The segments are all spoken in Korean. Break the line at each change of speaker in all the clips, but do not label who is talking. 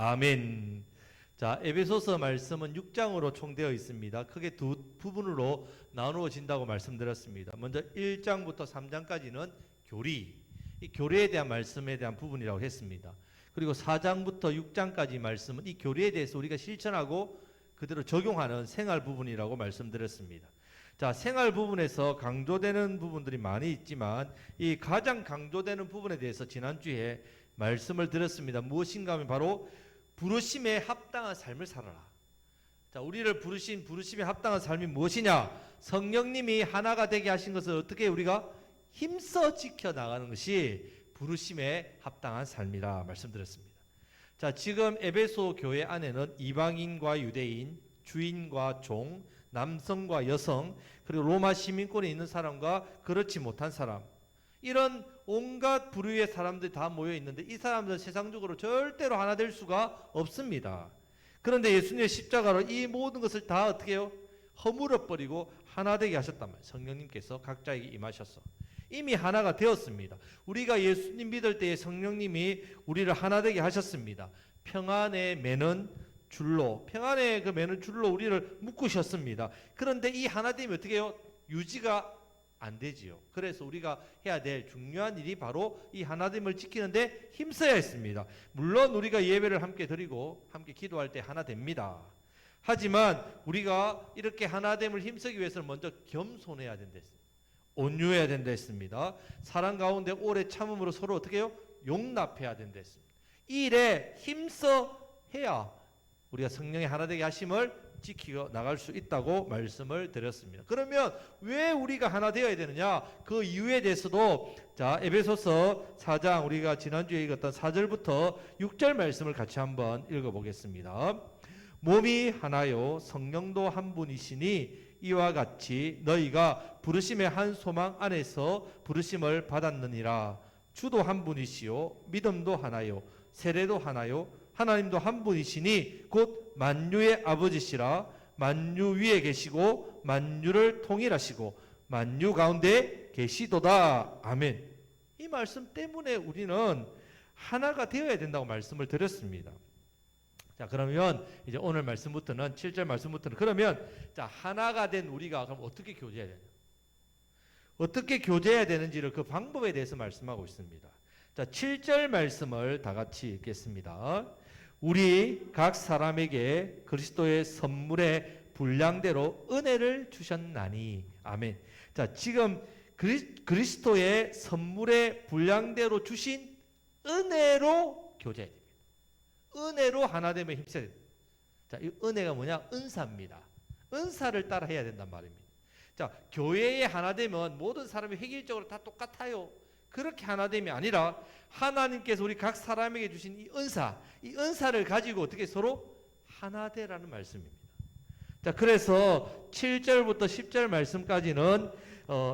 아멘. 자, 에베소서 말씀은 6장으로 총되어 있습니다. 크게 두 부분으로 나누어진다고 말씀드렸습니다. 먼저 1장부터 3장까지는 교리, 이 교리에 대한 말씀에 대한 부분이라고 했습니다. 그리고 4장부터 6장까지 말씀은 이 교리에 대해서 우리가 실천하고 그대로 적용하는 생활 부분이라고 말씀드렸습니다. 자, 생활 부분에서 강조되는 부분들이 많이 있지만 이 가장 강조되는 부분에 대해서 지난주에 말씀을 드렸습니다. 무엇인가 하면 바로 부르심에 합당한 삶을 살아라. 자, 우리를 부르신 부르심에 합당한 삶이 무엇이냐? 성령님이 하나가 되게 하신 것을 어떻게 우리가 힘써 지켜 나가는 것이 부르심에 합당한 삶이라 말씀드렸습니다. 자, 지금 에베소 교회 안에는 이방인과 유대인, 주인과 종, 남성과 여성, 그리고 로마 시민권에 있는 사람과 그렇지 못한 사람, 이런 온갖 부류의 사람들이 다 모여 있는데 이 사람들은 세상적으로 절대로 하나 될 수가 없습니다. 그런데 예수님의 십자가로 이 모든 것을 다 어떻게 해요? 허물어 버리고 하나 되게 하셨단 말이에요. 성령님께서 각자에게 임하셔서 이미 하나가 되었습니다. 우리가 예수님 믿을 때에 성령님이 우리를 하나 되게 하셨습니다. 평안의 매는 줄로, 평안의 그 매는 줄로 우리를 묶으셨습니다. 그런데 이 하나됨이 어떻게 해요? 유지가 안 되지요. 그래서 우리가 해야 될 중요한 일이 바로 이 하나됨을 지키는데 힘써야 했습니다. 물론 우리가 예배를 함께 드리고 함께 기도할 때 하나 됩니다. 하지만 우리가 이렇게 하나됨을 힘쓰기 위해서는 먼저 겸손해야 된다 했습니다. 온유해야 된다 했습니다. 사랑 가운데 오래 참음으로 서로 어떻게 해요? 용납해야 된다 했습니다. 이 일에 힘써 해야 우리가 성령의 하나 되게 하심을 지키고 나갈 수 있다고 말씀을 드렸습니다. 그러면 왜 우리가 하나 되어야 되느냐? 그 이유에 대해서도 자, 에베소서 4장 우리가 지난주에 읽었던 4절부터 6절 말씀을 같이 한번 읽어보겠습니다. 몸이 하나요 성령도 한 분이시니 이와 같이 너희가 부르심의 한 소망 안에서 부르심을 받았느니라. 주도 한 분이시요 믿음도 하나요 세례도 하나요 하나님도 한 분이시니 곧 만유의 아버지시라. 만유 위에 계시고 만유를 통일하시고 만유 가운데 계시도다. 아멘. 이 말씀 때문에 우리는 하나가 되어야 된다고 말씀을 드렸습니다. 자, 그러면 이제 오늘 말씀부터는 7절 말씀부터는 그러면 자, 하나가 된 우리가 그럼 어떻게 교제해야 되냐? 어떻게 교제해야 되는지를 그 방법에 대해서 말씀하고 있습니다. 자, 7절 말씀을 다 같이 읽겠습니다. 우리 각 사람에게 그리스도의 선물의 분량대로 은혜를 주셨나니. 아멘. 자, 지금 그리스도의 선물의 분량대로 주신 은혜로 교제해야 됩니다. 은혜로 하나됨에 힘써야 됩니다. 자, 이 은혜가 뭐냐? 은사입니다. 은사를 따라 해야 된단 말입니다. 자, 교회에 하나되면 모든 사람이 획일적으로 다 똑같아요. 그렇게 하나됨이 아니라 하나님께서 우리 각 사람에게 주신 이 은사를 가지고 어떻게 서로 하나되라는 말씀입니다. 자, 그래서 7절부터 10절 말씀까지는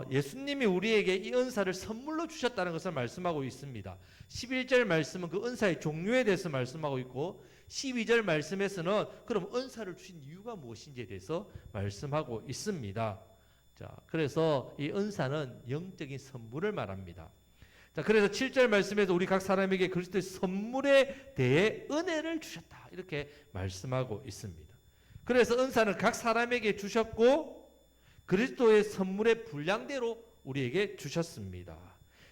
예수님이 우리에게 이 은사를 선물로 주셨다는 것을 말씀하고 있습니다. 11절 말씀은 그 은사의 종류에 대해서 말씀하고 있고 12절 말씀에서는 그럼 은사를 주신 이유가 무엇인지에 대해서 말씀하고 있습니다. 자, 그래서 이 은사는 영적인 선물을 말합니다. 자, 그래서 7절 말씀에서 우리 각 사람에게 그리스도의 선물에 대해 은혜를 주셨다. 이렇게 말씀하고 있습니다. 그래서 은사는 각 사람에게 주셨고 그리스도의 선물의 분량대로 우리에게 주셨습니다.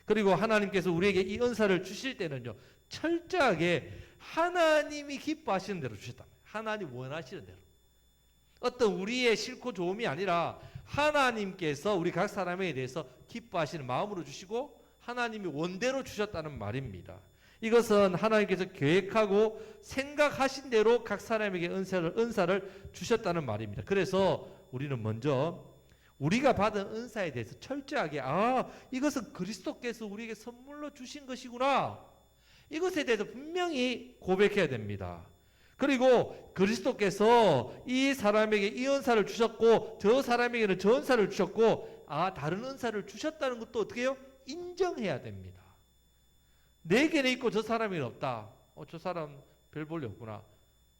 그리고 하나님께서 우리에게 이 은사를 주실 때는요, 철저하게 하나님이 기뻐하시는 대로 주셨다. 하나님 원하시는 대로. 어떤 우리의 싫고 좋음이 아니라 하나님께서 우리 각 사람에 대해서 기뻐하시는 마음으로 주시고 하나님이 원대로 주셨다는 말입니다. 이것은 하나님께서 계획하고 생각하신 대로 각 사람에게 은사를 주셨다는 말입니다. 그래서 우리는 먼저 우리가 받은 은사에 대해서 철저하게 이것은 그리스도께서 우리에게 선물로 주신 것이구나. 이것에 대해서 분명히 고백해야 됩니다. 그리고 그리스도께서 이 사람에게 이 은사를 주셨고 저 사람에게는 저 은사를 주셨고 다른 은사를 주셨다는 것도 어떻게 해요? 인정해야 됩니다. 내게는 있고 저 사람에게는 없다. 저 사람 별 볼일 없구나.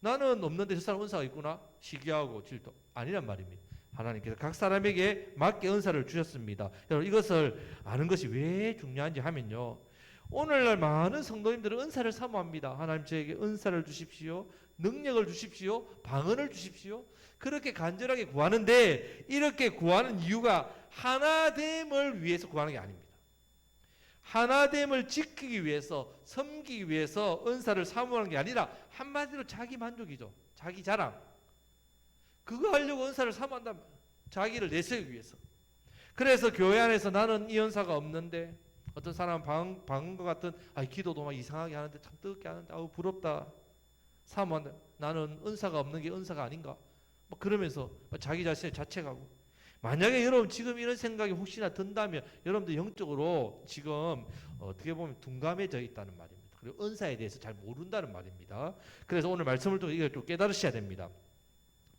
나는 없는데 저 사람 은사가 있구나. 시기하고 질투 아니란 말입니다. 하나님께서 각 사람에게 맞게 은사를 주셨습니다. 여러분, 이것을 아는 것이 왜 중요한지 하면요, 오늘날 많은 성도님들은 은사를 사모합니다. 하나님 저에게 은사를 주십시오. 능력을 주십시오. 방언을 주십시오. 그렇게 간절하게 구하는데 이렇게 구하는 이유가 하나됨을 위해서 구하는 게 아닙니다. 하나됨을 지키기 위해서, 섬기기 위해서 은사를 사모하는 게 아니라 한마디로 자기 만족이죠. 자기 자랑. 그거 하려고 은사를 사모한다. 자기를 내세우기 위해서. 그래서 교회 안에서 나는 이 은사가 없는데, 어떤 사람은 방언과 같은 기도도 막 이상하게 하는데 참 뜨겁게 하는데 부럽다. 사모한다. 나는 은사가 없는 게 은사가 아닌가? 그러면서 자기 자신을 자책하고. 만약에 여러분 지금 이런 생각이 혹시나 든다면 여러분들 영적으로 지금 어떻게 보면 둔감해져 있다는 말입니다. 그리고 은사에 대해서 잘 모른다는 말입니다. 그래서 오늘 말씀을 통해 이걸 좀 깨달으셔야 됩니다.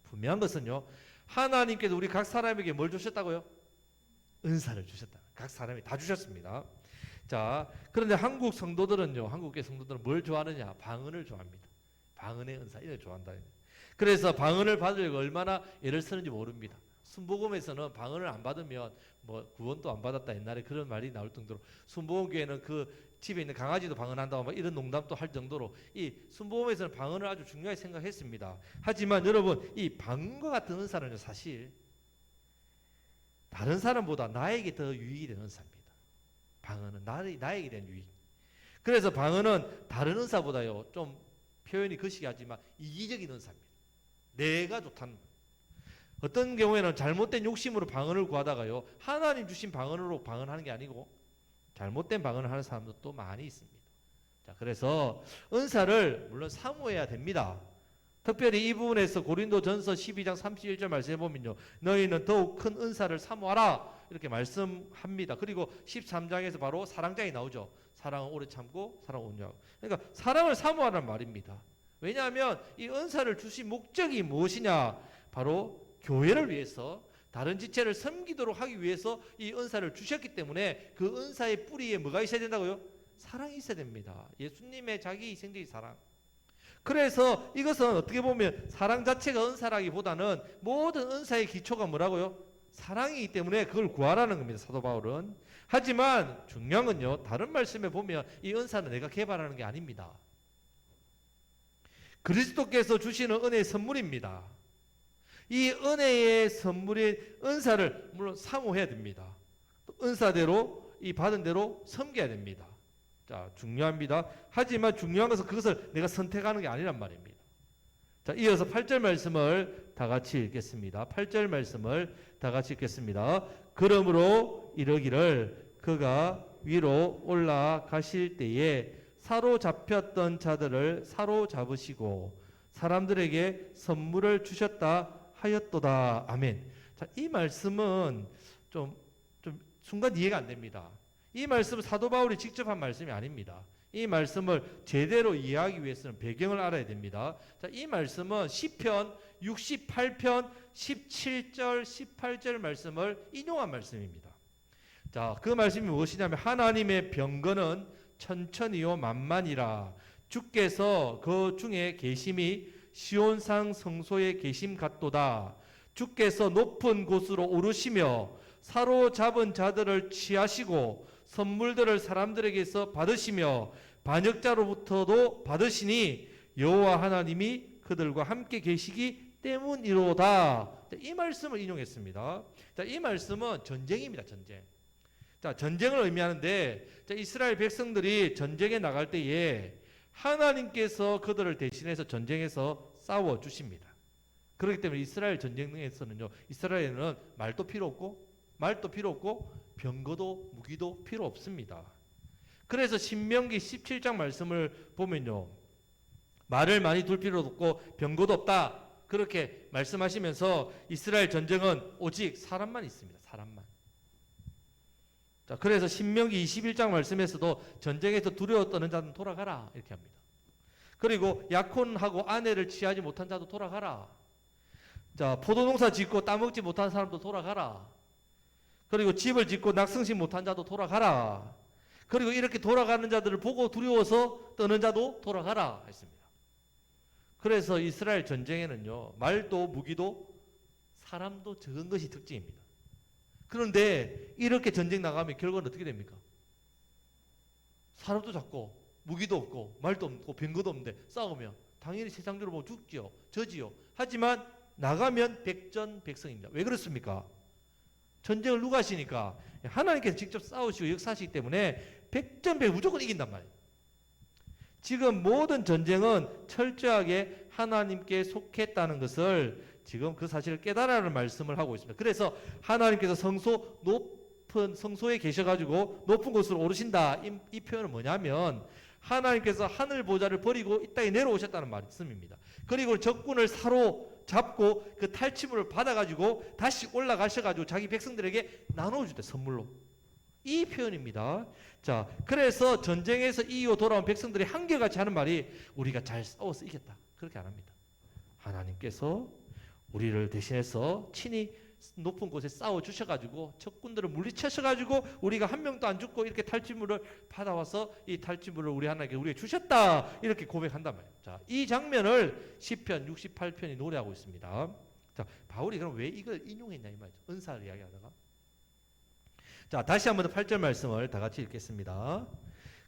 분명한 것은요, 하나님께서 우리 각 사람에게 뭘 주셨다고요? 은사를 주셨다. 각 사람이 다 주셨습니다. 자, 그런데 한국 성도들은요, 한국의 성도들은 뭘 좋아하느냐? 방언을 좋아합니다. 방언의 은사, 이걸 좋아한다. 그래서 방언을 받으려고 얼마나 애를 쓰는지 모릅니다. 순복음에서는 방언을 안 받으면 구원도 안 받았다, 옛날에 그런 말이 나올 정도로, 순복음교회는 그 집에 있는 강아지도 방언한다고 이런 농담도 할 정도로 이 순복음에서는 방언을 아주 중요하게 생각했습니다. 하지만 여러분, 이 방언과 같은 은사는 사실 다른 사람보다 나에게 더 유익이 되는 은사입니다. 방언은 나에게 대한 유익. 그래서 방언은 다른 은사보다요, 좀 표현이 거시기 하지만 이기적인 은사입니다. 내가 좋다는 것. 어떤 경우에는 잘못된 욕심으로 방언을 구하다가요, 하나님 주신 방언으로 방언하는 게 아니고 잘못된 방언을 하는 사람도 또 많이 있습니다. 자, 그래서 은사를 물론 사모해야 됩니다. 특별히 이 부분에서 고린도전서 12장 31절 말씀해 보면요, 너희는 더욱 큰 은사를 사모하라 이렇게 말씀합니다. 그리고 13장에서 바로 사랑장이 나오죠. 사랑은 오래 참고 사랑은 온유하고. 그러니까 사랑을 사모하라는 말입니다. 왜냐하면 이 은사를 주신 목적이 무엇이냐? 바로 교회를 위해서, 다른 지체를 섬기도록 하기 위해서 이 은사를 주셨기 때문에 그 은사의 뿌리에 뭐가 있어야 된다고요? 사랑이 있어야 됩니다. 예수님의 자기 희생적인 사랑. 그래서 이것은 어떻게 보면 사랑 자체가 은사라기보다는 모든 은사의 기초가 뭐라고요? 사랑이기 때문에 그걸 구하라는 겁니다, 사도 바울은. 하지만 중요한 건요, 다른 말씀에 보면 이 은사는 내가 개발하는 게 아닙니다. 그리스도께서 주시는 은혜의 선물입니다. 이 은혜의 선물인 은사를 물론 사모해야 됩니다. 은사대로, 이 받은 대로 섬겨야 됩니다. 자, 중요합니다. 하지만 중요한 것은 그것을 내가 선택하는 게 아니란 말입니다. 자, 이어서 8절 말씀을 다 같이 읽겠습니다. 8절 말씀을 다 같이 읽겠습니다. 그러므로 이르기를 그가 위로 올라가실 때에 사로잡혔던 자들을 사로잡으시고 사람들에게 선물을 주셨다 하였도다. 아멘. 자, 이 말씀은 좀 순간 이해가 안 됩니다. 이 말씀은 사도 바울이 직접 한 말씀이 아닙니다. 이 말씀을 제대로 이해하기 위해서는 배경을 알아야 됩니다. 자, 이 말씀은 시편 68편 17절 18절 말씀을 인용한 말씀입니다. 자, 그 말씀이 무엇이냐면 하나님의 병거는 천천히요 만만이라 주께서 그 중에 계심이 시온산 성소에 계심 같도다. 주께서 높은 곳으로 오르시며 사로잡은 자들을 취하시고 선물들을 사람들에게서 받으시며 반역자로부터도 받으시니 여호와 하나님이 그들과 함께 계시기 때문이로다. 이 말씀을 인용했습니다. 자, 이 말씀은 전쟁입니다. 전쟁. 자, 전쟁을 의미하는데, 자, 이스라엘 백성들이 전쟁에 나갈 때에 하나님께서 그들을 대신해서 전쟁에서 싸워 주십니다. 그렇기 때문에 이스라엘 전쟁에서는요, 이스라엘은 말도 필요 없고 병거도 무기도 필요 없습니다. 그래서 신명기 17장 말씀을 보면요, 말을 많이 둘 필요도 없고 병거도 없다 그렇게 말씀하시면서 이스라엘 전쟁은 오직 사람만 있습니다. 사람만. 자, 그래서 신명기 21장 말씀에서도 전쟁에서 두려워 떠는 자는 돌아가라 이렇게 합니다. 그리고 약혼하고 아내를 취하지 못한 자도 돌아가라. 자, 포도농사 짓고 따먹지 못한 사람도 돌아가라. 그리고 집을 짓고 낙성식 못한 자도 돌아가라. 그리고 이렇게 돌아가는 자들을 보고 두려워서 떠는 자도 돌아가라 했습니다. 그래서 이스라엘 전쟁에는요, 말도 무기도 사람도 적은 것이 특징입니다. 그런데 이렇게 전쟁 나가면 결과는 어떻게 됩니까? 사람도 작고 무기도 없고 말도 없고 병거도 없는데 싸우면 당연히 세상적으로 보면 죽지요. 저지요. 하지만 나가면 백전백승입니다. 왜 그렇습니까? 전쟁을 누가 하시니까? 하나님께서 직접 싸우시고 역사하시기 때문에 백전백 무조건 이긴단 말이에요. 지금 모든 전쟁은 철저하게 하나님께 속했다는 것을 지금 그 사실을 깨달으라는 말씀을 하고 있습니다. 그래서 하나님께서 높은 성소에 계셔가지고 높은 곳으로 오르신다. 이 표현은 뭐냐면 하나님께서 하늘 보좌를 버리고 이 땅에 내려오셨다는 말씀입니다. 그리고 적군을 사로잡고 그 탈취물을 받아가지고 다시 올라가셔가지고 자기 백성들에게 나눠주대, 선물로. 이 표현입니다. 자, 그래서 전쟁에서 이후 돌아온 백성들이 한결같이 하는 말이 우리가 잘 싸워서 이겼다. 그렇게 안 합니다. 하나님께서 우리를 대신해서 친히 높은 곳에 싸워 주셔가지고 적군들을 물리쳐셔가지고 우리가 한 명도 안 죽고 이렇게 탈취물을 받아와서 이 탈취물을 우리 하나님께 우리에게 주셨다, 이렇게 고백한단 말이에요. 자, 이 장면을 시편 68편이 노래하고 있습니다. 자, 바울이 그럼 왜 이걸 인용했냐 이 말이죠. 은사를 이야기하다가. 자, 다시 한번 8절 말씀을 다 같이 읽겠습니다.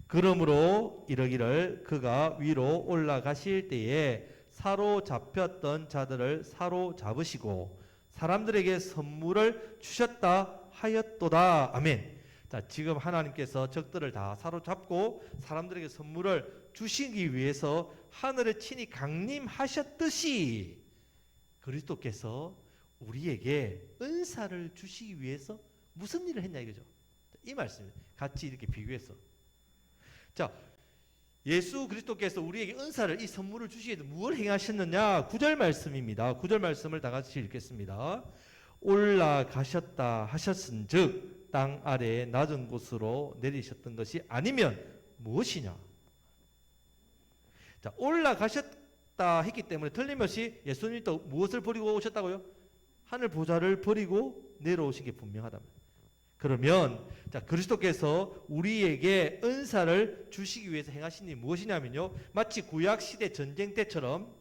그러므로 이러기를 그가 위로 올라가실 때에 사로잡혔던 자들을 사로잡으시고 사람들에게 선물을 주셨다 하였도다. 아멘. 자, 지금 하나님께서 적들을 다 사로잡고 사람들에게 선물을 주시기 위해서 하늘에 친히 강림하셨듯이 그리스도께서 우리에게 은사를 주시기 위해서 무슨 일을 했냐 이거죠. 이 말씀 같이 이렇게 비교해서. 자, 예수 그리스도께서 우리에게 은사를, 이 선물을 주시기 위해서 무엇을 행하셨느냐? 9절 말씀입니다. 9절 말씀을 다 같이 읽겠습니다. 올라가셨다 하셨은즉 땅 아래의 낮은 곳으로 내리셨던 것이 아니면 무엇이냐? 자, 올라가셨다 했기 때문에 틀림없이 예수님이 또 무엇을 버리고 오셨다고요? 하늘 보좌를 버리고 내려오신 게 분명하다면. 그러면 자, 그리스도께서 우리에게 은사를 주시기 위해서 행하신 일이 무엇이냐면요, 마치 구약 시대 전쟁 때처럼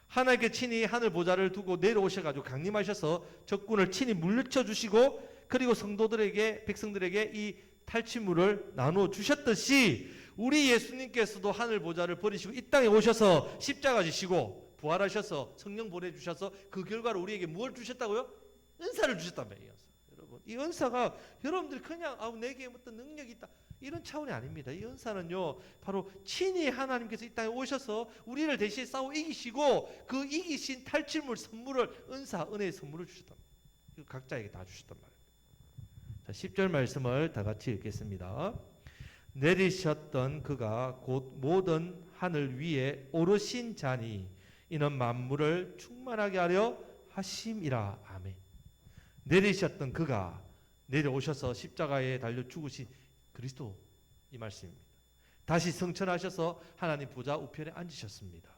하나님께 친히 하늘 보좌를 두고 내려오셔가지고 강림하셔서 적군을 친히 물리쳐 주시고 그리고 성도들에게, 백성들에게 이 탈취물을 나누어 주셨듯이 우리 예수님께서도 하늘 보좌를 버리시고 이 땅에 오셔서 십자가 지시고 부활하셔서 성령 보내주셔서 그 결과로 우리에게 무엇을 주셨다고요? 은사를 주셨단 말이에요. 여러분, 이 은사가 여러분들이 그냥 내게 어떤 능력이 있다 이런 차원이 아닙니다. 이 은사는요, 바로 친히 하나님께서 이 땅에 오셔서 우리를 대신 싸워 이기시고 그 이기신 탈취물 선물을, 은사, 은혜의 선물을 주셨단 말이에요. 각자에게 다 주셨단 말이에요. 자, 10절 말씀을 다 같이 읽겠습니다. 내리셨던 그가 곧 모든 하늘 위에 오르신 자니 이는 만물을 충만하게 하려 하심이라. 아멘. 내리셨던 그가, 내려오셔서 십자가에 달려 죽으신 그리스도, 이 말씀입니다. 다시 성천하셔서 하나님 보좌 우편에 앉으셨습니다.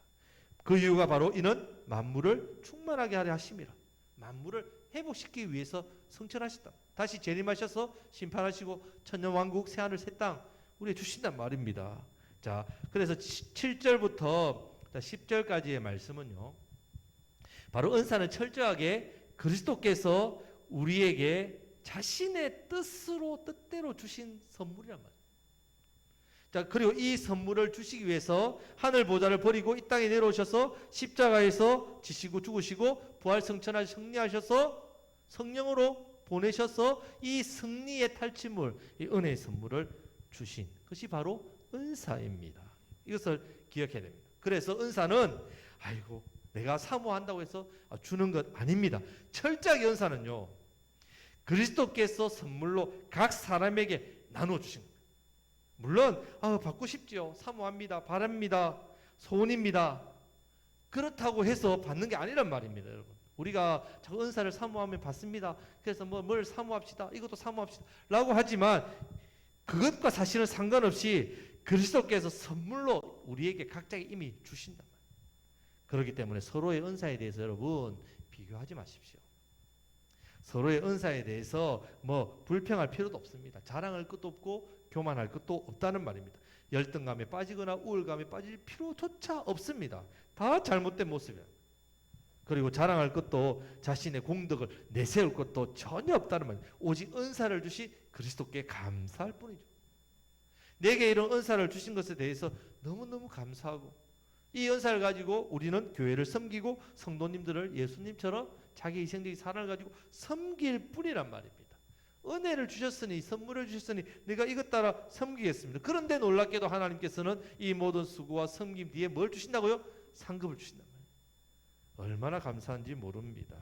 그 이유가 바로 이는 만물을 충만하게 하려 하심이라. 만물을 회복시키기 위해서 성천하셨다. 다시 재림하셔서 심판하시고 천년왕국 새하늘 새 땅 우리에게 주신단 말입니다. 자, 그래서 7절부터 10절까지의 말씀은요, 바로 은사는 철저하게 그리스도께서 우리에게 자신의 뜻대로 주신 선물이란 말이에요. 자, 그리고 이 선물을 주시기 위해서 하늘 보좌를 버리고 이 땅에 내려오셔서 십자가에서 지시고 죽으시고 부활 성천하시 승리하셔서 성령으로 보내셔서 이 승리의 탈취물, 이 은혜의 선물을 주신 것이 바로 은사입니다. 이것을 기억해야 됩니다. 그래서 은사는 내가 사모한다고 해서 주는 것 아닙니다. 철저하게 은사는요, 그리스도께서 선물로 각 사람에게 나누어 주신 겁니다. 물론 받고 싶지요. 사모합니다. 바랍니다. 소원입니다. 그렇다고 해서 받는 게 아니란 말입니다, 여러분. 우리가 자꾸 은사를 사모하면 받습니다. 그래서 뭘 사모합시다. 이것도 사모합시다. 라고 하지만 그것과 사실은 상관없이 그리스도께서 선물로 우리에게 각자에게 이미 주신단 말이에요. 그렇기 때문에 서로의 은사에 대해서 여러분 비교하지 마십시오. 서로의 은사에 대해서 불평할 필요도 없습니다. 자랑할 것도 없고 교만할 것도 없다는 말입니다. 열등감에 빠지거나 우울감에 빠질 필요조차 없습니다. 다 잘못된 모습이에요. 그리고 자랑할 것도, 자신의 공덕을 내세울 것도 전혀 없다는 말이에요. 오직 은사를 주시 그리스도께 감사할 뿐이죠. 내게 이런 은사를 주신 것에 대해서 너무너무 감사하고 이 은사를 가지고 우리는 교회를 섬기고 성도님들을 예수님처럼 자기 희생적인 사랑을 가지고 섬길 뿐이란 말입니다. 은혜를 주셨으니 선물을 주셨으니 내가 이것 따라 섬기겠습니다. 그런데 놀랍게도 하나님께서는 이 모든 수고와 섬김 뒤에 뭘 주신다고요? 상급을 주신단 말이에요. 얼마나 감사한지 모릅니다.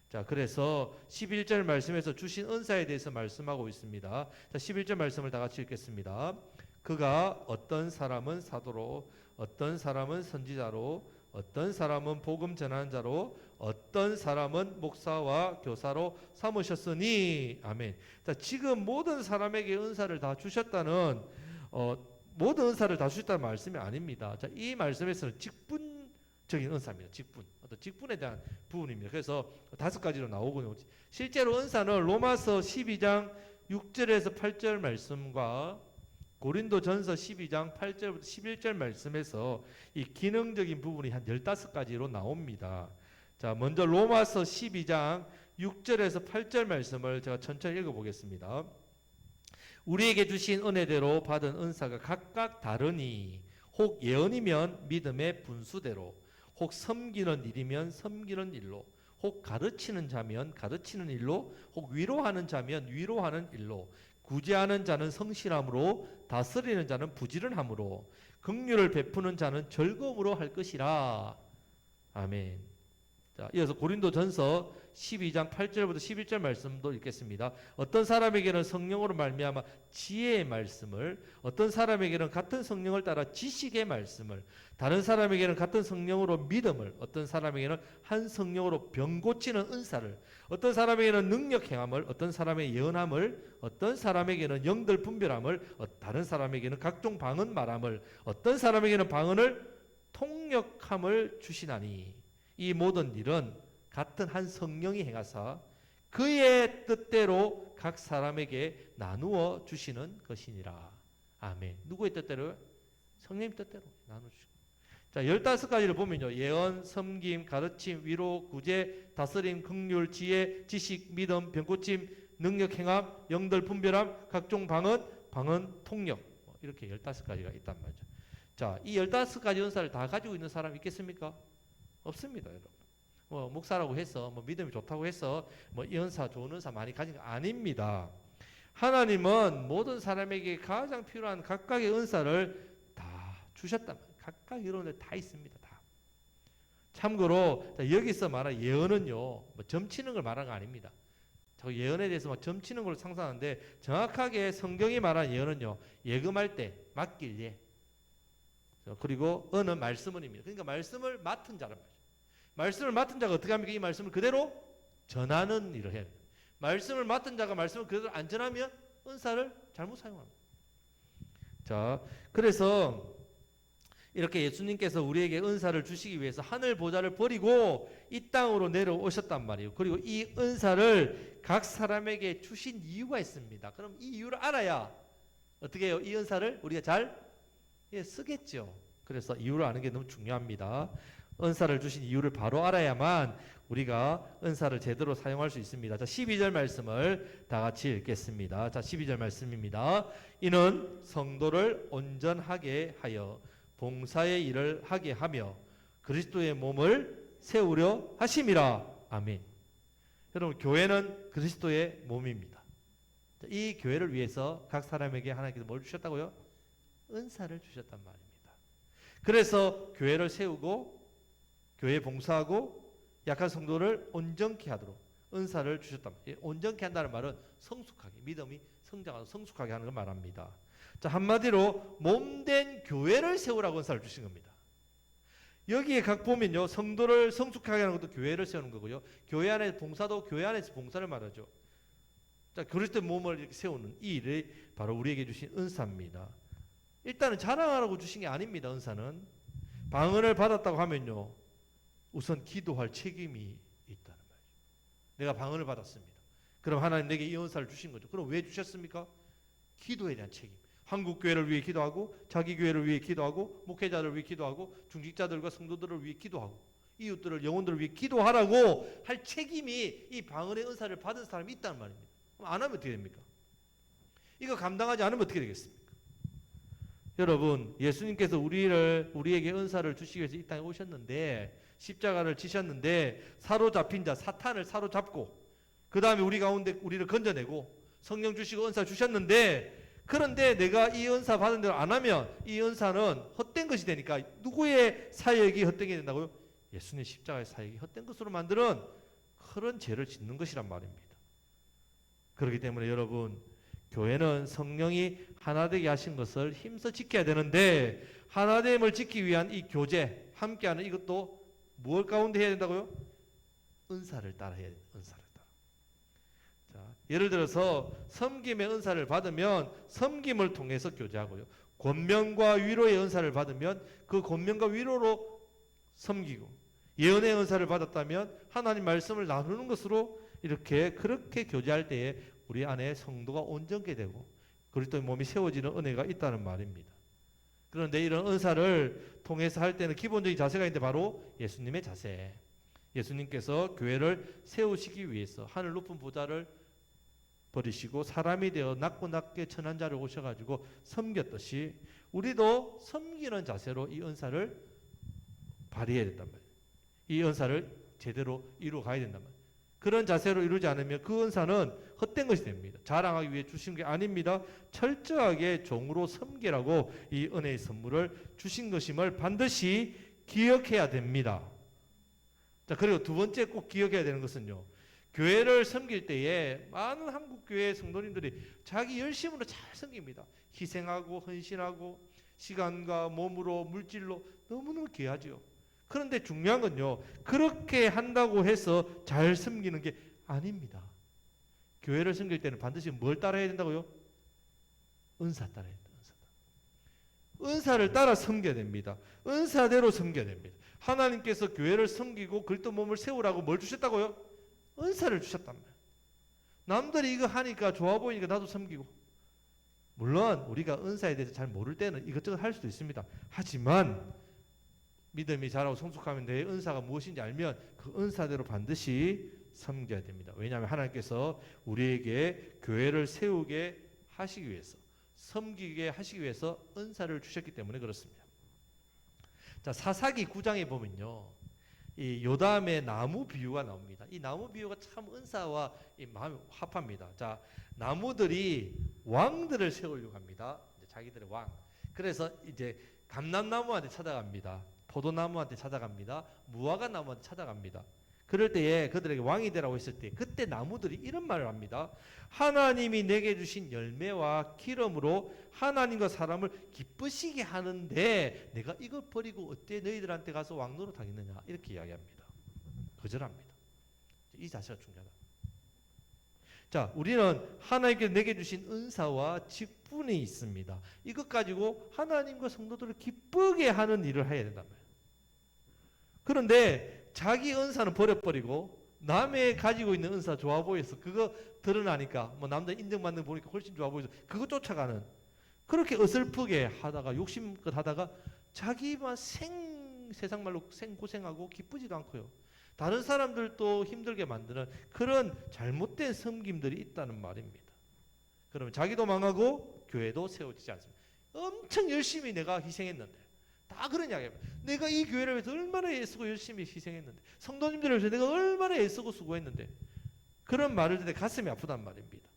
자, 그래서 11절 말씀에서 주신 은사에 대해서 말씀하고 있습니다. 자, 11절 말씀을 다 같이 읽겠습니다. 그가 어떤 사람은 사도로, 어떤 사람은 선지자로, 어떤 사람은 복음 전하는 자로, 어떤 사람은 목사와 교사로 삼으셨으니. 아멘. 자, 지금 모든 사람에게 은사를 다 주셨다는 모든 은사를 다 주셨다는 말씀이 아닙니다. 자, 이 말씀에서는 직분적인 은사입니다. 어떤 직분에 대한 부분입니다. 그래서 5가지로 나오고요. 실제로 은사는 로마서 12장 6절에서 8절 말씀과 고린도전서 12장 8절부터 11절 말씀에서 이 기능적인 부분이 한 15가지로 나옵니다. 자, 먼저 로마서 12장 6절에서 8절 말씀을 제가 천천히 읽어보겠습니다. 우리에게 주신 은혜대로 받은 은사가 각각 다르니 혹 예언이면 믿음의 분수대로, 혹 섬기는 일이면 섬기는 일로, 혹 가르치는 자면 가르치는 일로, 혹 위로하는 자면 위로하는 일로, 구제하는 자는 성실함으로, 다스리는 자는 부지런함으로, 긍휼을 베푸는 자는 즐거움으로 할 것이라. 아멘. 자, 이어서 고린도전서 12장 8절부터 11절 말씀도 읽겠습니다. 어떤 사람에게는 성령으로 말미암아 지혜의 말씀을, 어떤 사람에게는 같은 성령을 따라 지식의 말씀을, 다른 사람에게는 같은 성령으로 믿음을, 어떤 사람에게는 한 성령으로 병 고치는 은사를, 어떤 사람에게는 능력 행함을, 어떤 사람의 예언함을, 어떤 사람에게는 영들 분별함을, 다른 사람에게는 각종 방언 말함을, 어떤 사람에게는 방언을 통역함을 주시나니 이 모든 일은 같은 한 성령이 행하사 그의 뜻대로 각 사람에게 나누어 주시는 것이니라. 아멘. 누구의 뜻대로요? 성령님 뜻대로 나누어 주시고. 자, 15가지를 보면요. 예언, 섬김, 가르침, 위로, 구제, 다스림, 긍휼, 지혜, 지식, 믿음, 병고침, 능력 행함, 영들 분별함, 각종 방언, 통역. 이렇게 15가지가 있단 말이죠. 자, 이 15가지 은사를 다 가지고 있는 사람 있겠습니까? 없습니다, 여러분. 목사라고 해서 믿음이 좋다고 해서 이 은사 좋은 은사 많이 가진 거 아닙니다. 하나님은 모든 사람에게 가장 필요한 각각의 은사를 다 주셨단 말이에요. 각각 이런 데 다 있습니다. 다. 참고로 여기서 말한 예언은요, 점치는 걸 말하는 거 아닙니다. 저 예언에 대해서 점치는 걸 상상하는데 정확하게 성경이 말한 예언은요, 예금할 때 맡길 예. 그리고 어는 말씀은입니다. 그러니까 말씀을 맡은 자란 말이죠. 말씀을 맡은 자가 어떻게 합니까? 이 말씀을 그대로 전하는 일을 해야 돼요. 말씀을 맡은 자가 말씀을 그대로 안 전하면 은사를 잘못 사용합니다. 자, 그래서 이렇게 예수님께서 우리에게 은사를 주시기 위해서 하늘 보좌를 버리고 이 땅으로 내려오셨단 말이에요. 그리고 이 은사를 각 사람에게 주신 이유가 있습니다. 그럼 이 이유를 알아야 어떻게 해요? 이 은사를 우리가 잘 쓰겠죠. 그래서 이유를 아는 게 너무 중요합니다. 은사를 주신 이유를 바로 알아야만 우리가 은사를 제대로 사용할 수 있습니다. 자, 12절 말씀을 다 같이 읽겠습니다. 자, 12절 말씀입니다. 이는 성도를 온전하게 하여 봉사의 일을 하게 하며 그리스도의 몸을 세우려 하심이라. 아멘. 여러분, 교회는 그리스도의 몸입니다. 자, 이 교회를 위해서 각 사람에게 하나님께서 뭘 주셨다고요? 은사를 주셨단 말입니다. 그래서 교회를 세우고 교회 봉사하고 약한 성도를 온전케 하도록 은사를 주셨단 말이에요. 온전케 한다는 말은 성숙하게, 믿음이 성장하고 성숙하게 하는 걸 말합니다. 자, 한마디로 몸된 교회를 세우라고 은사를 주신 겁니다. 여기에 각 보면요, 성도를 성숙하게 하는 것도 교회를 세우는 거고요, 교회 안에 봉사도 교회 안에서 봉사를 말하죠. 자, 그리스도의 몸을 이렇게 세우는 이 일이 바로 우리에게 주신 은사입니다. 일단은 자랑하라고 주신 게 아닙니다. 은사는 방언을 받았다고 하면요, 우선 기도할 책임이 있다는 말이죠. 내가 방언을 받았습니다. 그럼 하나님 내게 이 은사를 주신 거죠. 그럼 왜 주셨습니까? 기도에 대한 책임. 한국 교회를 위해 기도하고 자기 교회를 위해 기도하고 목회자를 위해 기도하고 중직자들과 성도들을 위해 기도하고 이웃들을 영혼들을 위해 기도하라고 할 책임이 이 방언의 은사를 받은 사람이 있다는 말입니다. 그럼 안 하면 어떻게 됩니까? 이거 감당하지 않으면 어떻게 되겠습니까? 여러분, 예수님께서 우리에게 은사를 주시기 위해서 이 땅에 오셨는데, 십자가를 지셨는데, 사로잡힌 자, 사탄을 사로잡고, 그 다음에 우리 가운데 우리를 건져내고, 성령 주시고 은사 주셨는데, 그런데 내가 이 은사 받은 대로 안 하면 이 은사는 헛된 것이 되니까, 누구의 사역이 헛되게 된다고요? 예수님 십자가의 사역이 헛된 것으로 만드는 그런 죄를 짓는 것이란 말입니다. 그렇기 때문에 여러분, 교회는 성령이 하나되게 하신 것을 힘써 지켜야 되는데, 하나됨을 지키기 위한 이 교제, 함께하는 이것도 무엇 가운데 해야 된다고요? 은사를 따라 해야 돼요. 은사를 따라. 자, 예를 들어서 섬김의 은사를 받으면 섬김을 통해서 교제하고요. 권면과 위로의 은사를 받으면 그 권면과 위로로 섬기고, 예언의 은사를 받았다면 하나님 말씀을 나누는 것으로 이렇게 그렇게 교제할 때에 우리 안에 성도가 온전케 되고 그리스도의 몸이 세워지는 은혜가 있다는 말입니다. 그런데 이런 은사를 통해서 할 때는 기본적인 자세가 있는데 바로 예수님의 자세. 예수님께서 교회를 세우시기 위해서 하늘 높은 보좌를 버리시고 사람이 되어 낮고 낮게 천한 자를 오셔가지고 섬겼듯이 우리도 섬기는 자세로 이 은사를 발휘해야 된단 말이에요. 이 은사를 제대로 이루어 가야 된단 말이에요. 그런 자세로 이루지 않으면 그 은사는 헛된 것이 됩니다. 자랑하기 위해 주신 게 아닙니다. 철저하게 종으로 섬기라고 이 은혜의 선물을 주신 것임을 반드시 기억해야 됩니다. 자, 그리고 두 번째 꼭 기억해야 되는 것은요, 교회를 섬길 때에 많은 한국 교회 성도님들이 자기 열심으로 잘 섬깁니다. 희생하고 헌신하고 시간과 몸으로 물질로 너무너무 귀하죠. 그런데 중요한 건요, 그렇게 한다고 해서 잘 섬기는 게 아닙니다. 교회를 섬길 때는 반드시 뭘 따라야 된다고요? 은사 따라야 된다. 은사를 따라 섬겨야 됩니다. 은사대로 섬겨야 됩니다. 하나님께서 교회를 섬기고 그리스도 몸을 세우라고 뭘 주셨다고요? 은사를 주셨단 말이에요. 남들이 이거 하니까 좋아 보이니까 나도 섬기고, 물론 우리가 은사에 대해서 잘 모를 때는 이것저것 할 수도 있습니다. 하지만 믿음이 자라고 성숙하면 내 은사가 무엇인지 알면 그 은사대로 반드시 섬겨야 됩니다. 왜냐하면 하나님께서 우리에게 교회를 세우게 하시기 위해서, 섬기게 하시기 위해서 은사를 주셨기 때문에 그렇습니다. 자, 사사기 9장에 보면요, 이 요담의 나무 비유가 나옵니다. 이 나무 비유가 참 은사와 이 마음이 합합니다. 자, 나무들이 왕들을 세우려고 합니다. 이제 자기들의 왕. 그래서 이제 감람나무한테 찾아갑니다. 포도나무한테 찾아갑니다. 무화과 나무한테 찾아갑니다. 그럴 때에 그들에게 왕이 되라고 했을 때 그때 나무들이 이런 말을 합니다. 하나님이 내게 주신 열매와 기름으로 하나님과 사람을 기쁘시게 하는데 내가 이걸 버리고 어때 너희들한테 가서 왕 노릇하겠느냐, 이렇게 이야기합니다. 거절합니다. 이 자세가 중요하다. 자, 우리는 하나님께 내게 주신 은사와 직분이 있습니다. 이것 가지고 하나님과 성도들을 기쁘게 하는 일을 해야 된단 말이에요. 그런데 자기 은사는 버려버리고 남의 가지고 있는 은사 좋아 보여서 그거 드러나니까 뭐 남들 인정받는 거 보니까 훨씬 좋아 보여서 그거 쫓아가는, 그렇게 어설프게 하다가 욕심껏 하다가 자기만 세상 말로 생고생하고 기쁘지도 않고요, 다른 사람들도 힘들게 만드는 그런 잘못된 섬김들이 있다는 말입니다. 그러면 자기도 망하고 교회도 세워지지 않습니다. 엄청 열심히 내가 희생했는데, 다 그런 이야기입니다. 내가 이 교회를 위해서 얼마나 애쓰고 열심히 희생했는데, 성도님들을 위해서 내가 얼마나 애쓰고 수고했는데, 그런 말을 듣는데 가슴이 아프단 말입니다.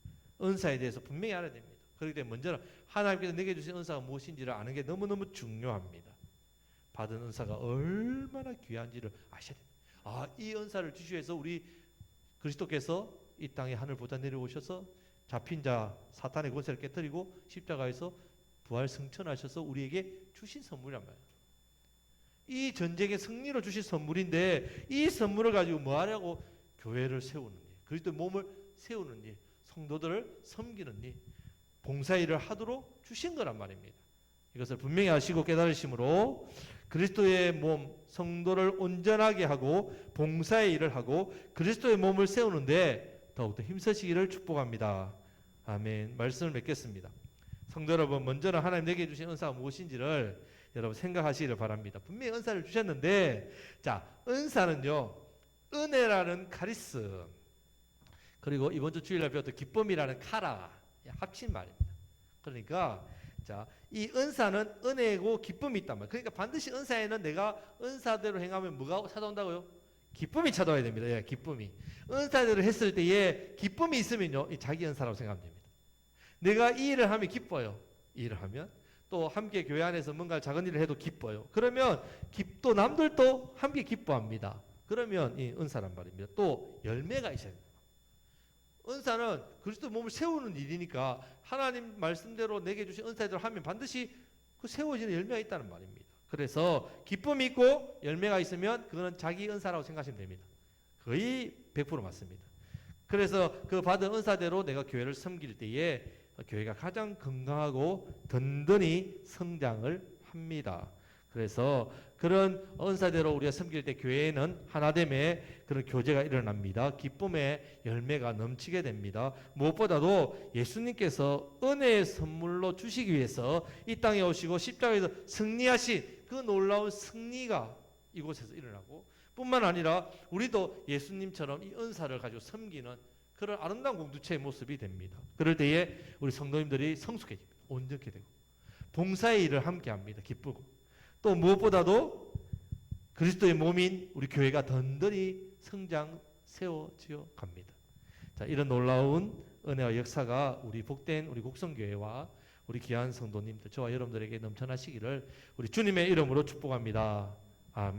은사에 대해서 분명히 알아야 됩니다. 그렇기 때문에 먼저는 하나님께서 내게 주신 은사가 무엇인지를 아는 게 너무너무 중요합니다. 받은 은사가 얼마나 귀한지를 아셔야 됩니다. 아, 이 은사를 주시기 위해서 우리 그리스도께서 이 땅에 하늘 보좌 내려오셔서 잡힌 자 사탄의 권세를 깨뜨리고 십자가에서 부활 승천하셔서 우리에게 주신 선물이란 말이에요. 이 전쟁의 승리로 주신 선물인데 이 선물을 가지고 뭐 하려고? 교회를 세우는 일, 그리스도의 몸을 세우는 일, 성도들을 섬기는 일, 봉사일을 하도록 주신 거란 말입니다. 이것을 분명히 아시고 깨달으심으로 그리스도의 몸, 성도를 온전하게 하고 봉사의 일을 하고 그리스도의 몸을 세우는데 더욱더 힘쓰시기를 축복합니다. 아멘. 말씀을 맺겠습니다. 성도 여러분, 먼저는 하나님 내게 주신 은사가 무엇인지를 여러분 생각하시기를 바랍니다. 분명히 은사를 주셨는데, 자, 은사는요, 은혜라는 카리스, 그리고 이번 주 주일날 배웠던 기쁨이라는 카라 합친 말입니다. 그러니까 자, 이 은사는 은혜고 기쁨이 있단 말이에요. 그러니까 반드시 은사에는 내가 은사대로 행하면 뭐가 찾아온다고요? 기쁨이 찾아와야 됩니다. 예, 기쁨이. 은사대로 했을 때에 기쁨이 있으면요, 이 자기 은사라고 생각하면 됩니다. 내가 이 일을 하면 기뻐요. 이 일을 하면. 또 함께 교회 안에서 뭔가 작은 일을 해도 기뻐요. 그러면 또 남들도 함께 기뻐합니다. 그러면 이 은사란 말입니다. 또 열매가 있어야 됩니다. 은사는 그리스도 몸을 세우는 일이니까 하나님 말씀대로 내게 주신 은사대로 하면 반드시 그 세워지는 열매가 있다는 말입니다. 그래서 기쁨이 있고 열매가 있으면 그거는 자기 은사라고 생각하시면 됩니다. 거의 100% 맞습니다. 그래서 그 받은 은사대로 내가 교회를 섬길 때에 교회가 가장 건강하고 든든히 성장을 합니다. 그래서 그런 은사대로 우리가 섬길 때 교회에는 하나됨의 그런 교제가 일어납니다. 기쁨의 열매가 넘치게 됩니다. 무엇보다도 예수님께서 은혜의 선물로 주시기 위해서 이 땅에 오시고 십자가에서 승리하신 그 놀라운 승리가 이곳에서 일어나고 뿐만 아니라 우리도 예수님처럼 이 은사를 가지고 섬기는 그런 아름다운 공동체의 모습이 됩니다. 그럴 때에 우리 성도님들이 성숙해집니다. 온전케 되고 봉사의 일을 함께 합니다. 기쁘고 또 무엇보다도 그리스도의 몸인 우리 교회가 든든히 성장 세워지어 갑니다. 자, 이런 놀라운 은혜와 역사가 우리 복된 우리 곡성교회와 우리 귀한 성도님들 저와 여러분들에게 넘쳐나시기를 우리 주님의 이름으로 축복합니다.